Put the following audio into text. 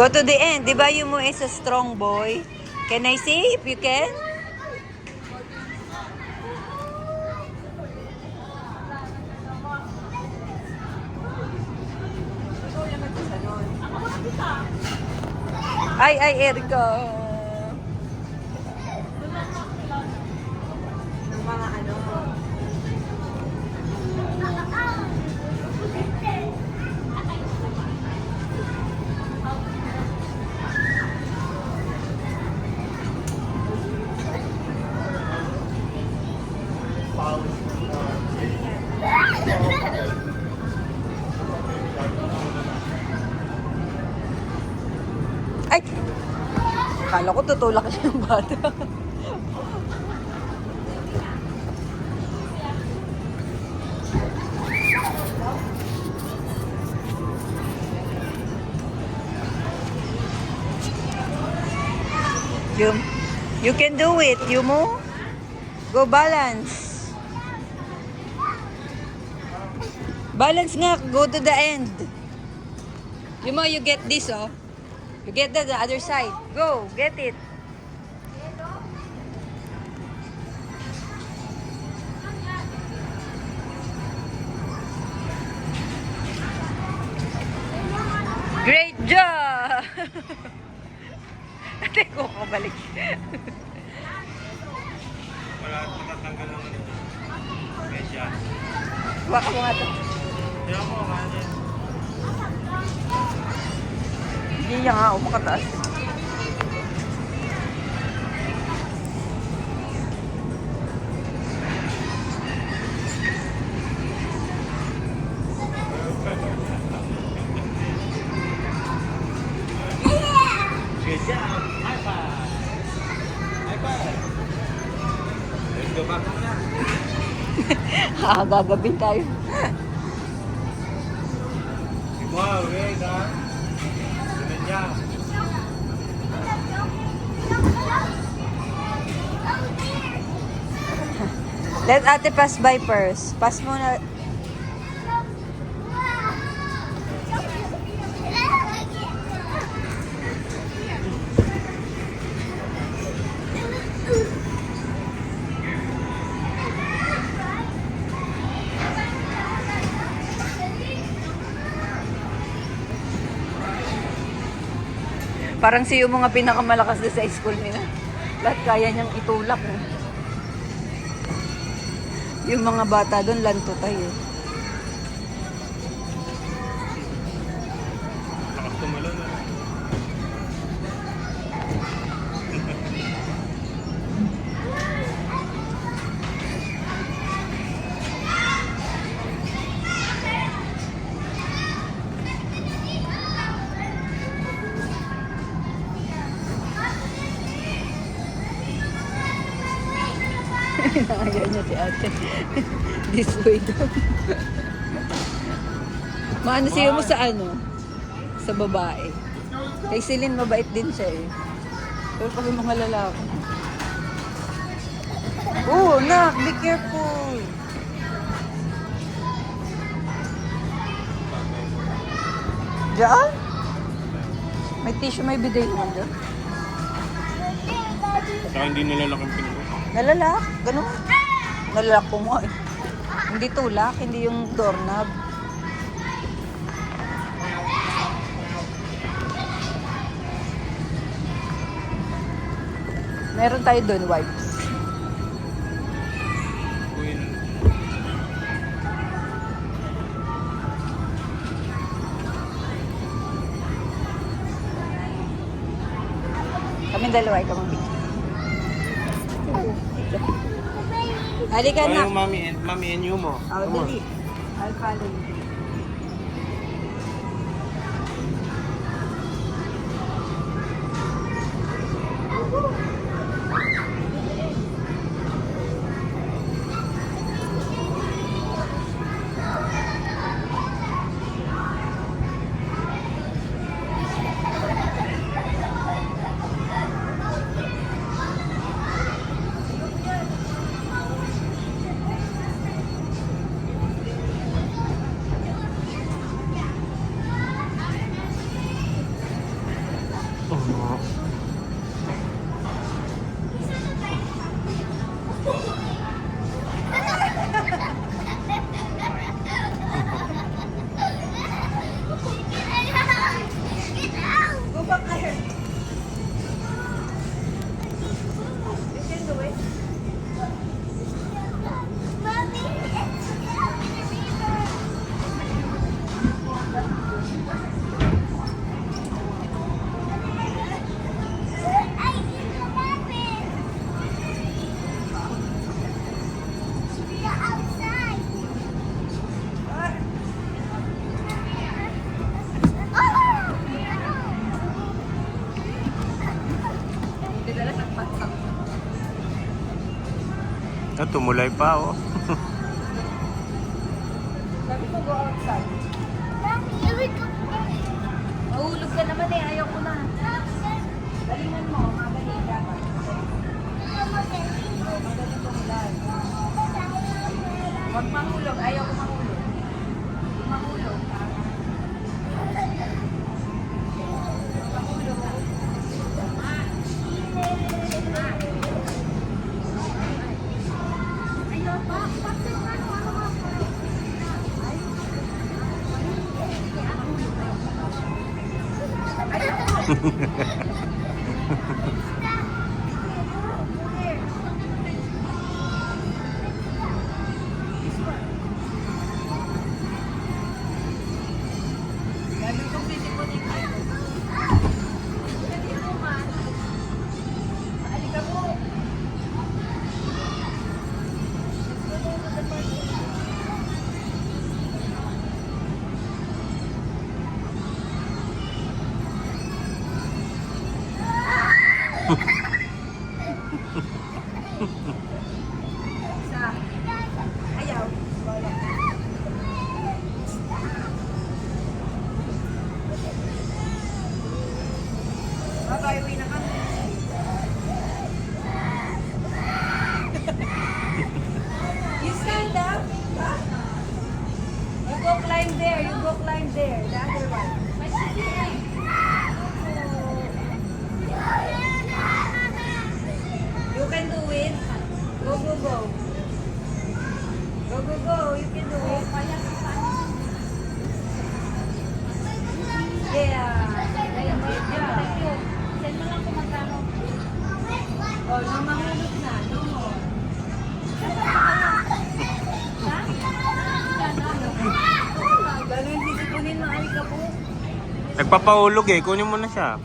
Go to the end. Di ba you mo is a strong boy? Can I see if you can? Ay, Erika. Ng mga ano. Ay! Akala ko tutulak siya yung bata. You can do it, Yumo. Go balance. Balance nga, go to the end. Yumo, you get this, oh. You get the other side. Go, get it. Great job! Ate ko kabalik. Wala matatanggal ng medya. Waka mo nga ito. Kaya mo, kanya. Hindi niya nga, makataas. Good job! High five! High five! Let's go back na. Gagabin tayo. Wow, wait, ha? Good job! Let ate pass by first. Pass muna. Parang siyo mga pinakamalakas na sa school nila. Lahat kaya niyang itulak. Eh. Yung mga bata doon, lanto tayo. Lakas tumalon, ha? Nakaya niya si ate. This way daw. Maano siya mo sa ano? Sa babae. Kay Celine, mabait din siya eh. Pero pag yung mga lalaki. Oh, nak, be careful. Diyan? May tissue, may bidet naman dyan. Saka hindi nilalak ang pinto. Nalalak, ganun. Nalalak ko mo eh. Hindi tulak, hindi yung doorknob. Meron tayo doon, wipes. Uy, Kami dalawa, ikaw mabigyan. Halika na. yung mami and you mo. Oh, dali. I'll follow you. Oh. Go back there. You can do it. Dinala sa patak. Ah, tumulay pa oh. Sabi ko go outside. Mahulog ka naman eh. Ayaw ko na. Galingan mo. Magaling dapat. Magaling tumulay. Huwag mahulog. Ayaw ko mahulog. Mahulog. Mahulog. Ayaw pa. Gano'n kong titipunin kayo. Hindi mo man. Halika mo. Isa. Ayaw. Wala. Bye-bye, uwi na kami. You stand up. You go climb there. You go climb there. The other one. You can do it. Go, go, go. Go, go, go. You can do it. Yeah. Thank you. Send mo lang kung magkano. Oh, no, mahulog na. No more. Ha? Gano'n sisipunin mo. Ay ka po. Nagpapahulog eh, kunin mo na siya.